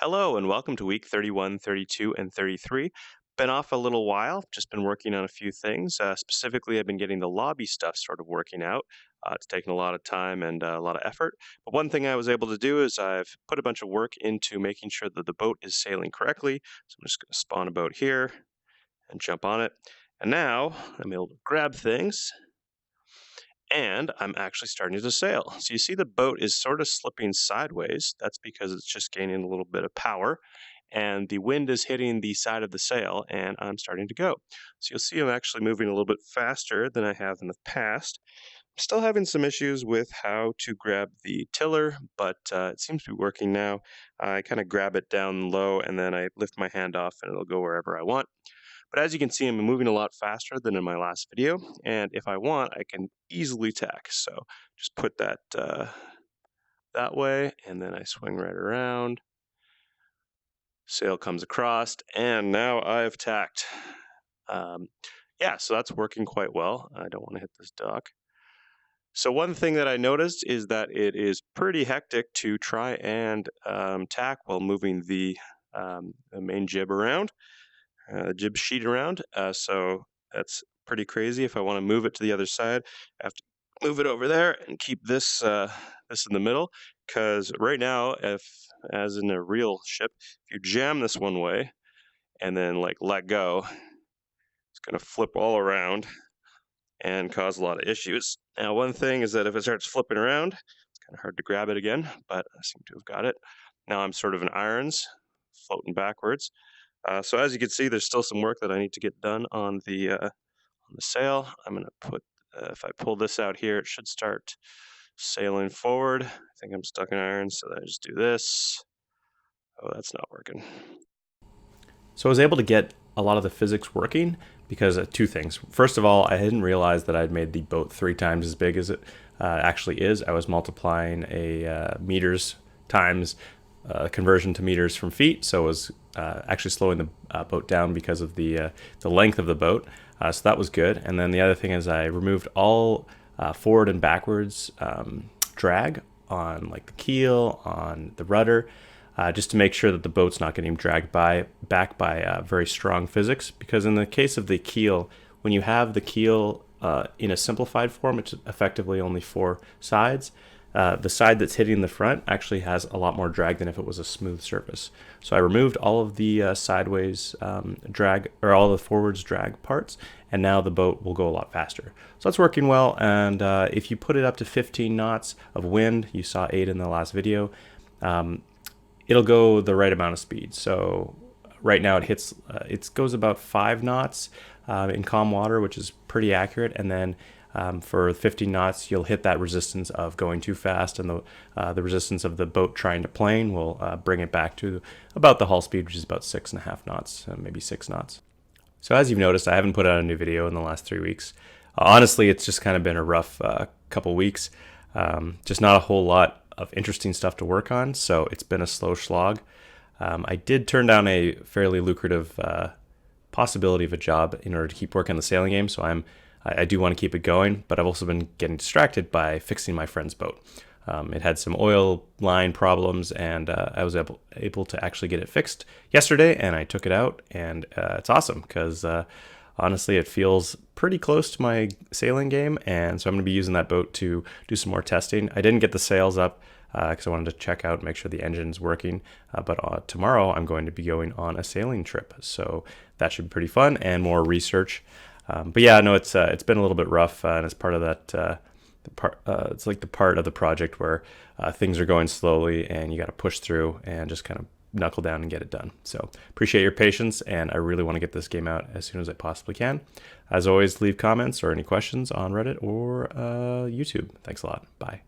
Hello and welcome to week 31, 32, and 33. Been off a little while, just been working on a few things. Specifically, I've been getting the lobby stuff sort of working out. It's taken a lot of time and a lot of effort. But one thing I was able to do is I've put a bunch of work into making sure that the boat is sailing correctly. So I'm just going to spawn a boat here and jump on it. And now I'm able to grab things and I'm actually starting to sail. So you see the boat is sort of slipping sideways. That's because it's just gaining a little bit of power and the wind is hitting the side of the sail and I'm starting to go. So you'll see I'm actually moving a little bit faster than I have in the past. I'm still having some issues with how to grab the tiller, but it seems to be working now. I kind of grab it down low and then I lift my hand off and it'll go wherever I want. But as you can see, I'm moving a lot faster than in my last video, and if I want, I can easily tack. So just put that that way, and then I swing right around. Sail comes across, and now I've tacked. Um, yeah, so that's working quite well. I don't want to hit this dock. So one thing that I noticed is that it is pretty hectic to try and tack while moving the main jib around. Jib sheet around. So that's pretty crazy. If I want to move it to the other side, I have to move it over there and keep this in the middle. Because right now, if as in a real ship, if you jam this one way and then like let go, it's gonna flip all around and cause a lot of issues. Now, one thing is that if it starts flipping around, it's kind of hard to grab it again, but I seem to have got it. Now I'm sort of in irons, floating backwards. So as you can see, there's still some work that I need to get done on the sail. I'm gonna put, if I pull this out here, it should start sailing forward. I think I'm stuck in irons, so I just do this. Oh, that's not working. So I was able to get a lot of the physics working because of two things. First of all, I didn't realize that I'd made the boat 3 times as big as it actually is. I was multiplying a meters times conversion to meters from feet, so it was actually slowing the boat down because of the length of the boat. So that was good. And then the other thing is I removed all forward and backwards drag on like the keel, on the rudder, just to make sure that the boat's not getting dragged back by very strong physics. Because in the case of the keel, when you have the keel in a simplified form, it's effectively only 4 sides. The side that's hitting the front actually has a lot more drag than if it was a smooth surface. So I removed all of the sideways drag, or all the forwards drag parts, and now the boat will go a lot faster. So that's working well, and if you put it up to 15 knots of wind, you saw 8 in the last video, it'll go the right amount of speed. So right now it goes about 5 knots in calm water, which is pretty accurate, and then for 15 knots, you'll hit that resistance of going too fast, and the resistance of the boat trying to plane will bring it back to about the hull speed, which is about 6.5 knots, maybe 6 knots. So as you've noticed, I haven't put out a new video in the last 3 weeks. Honestly, it's just kind of been a rough couple weeks. Just not a whole lot of interesting stuff to work on, so it's been a slow slog. I did turn down a fairly lucrative possibility of a job in order to keep working on the sailing game, so I do want to keep it going, but I've also been getting distracted by fixing my friend's boat. It had some oil line problems, and I was able to actually get it fixed yesterday, and I took it out, and it's awesome because honestly, it feels pretty close to my sailing game, and so I'm going to be using that boat to do some more testing. I didn't get the sails up because I wanted to check out and make sure the engine's working, but tomorrow I'm going to be going on a sailing trip, so that should be pretty fun and more research. But yeah, no, it's been a little bit rough, and it's part of that. It's like the part of the project where things are going slowly, and you got to push through and just kind of knuckle down and get it done. So appreciate your patience, and I really want to get this game out as soon as I possibly can. As always, leave comments or any questions on Reddit or YouTube. Thanks a lot. Bye.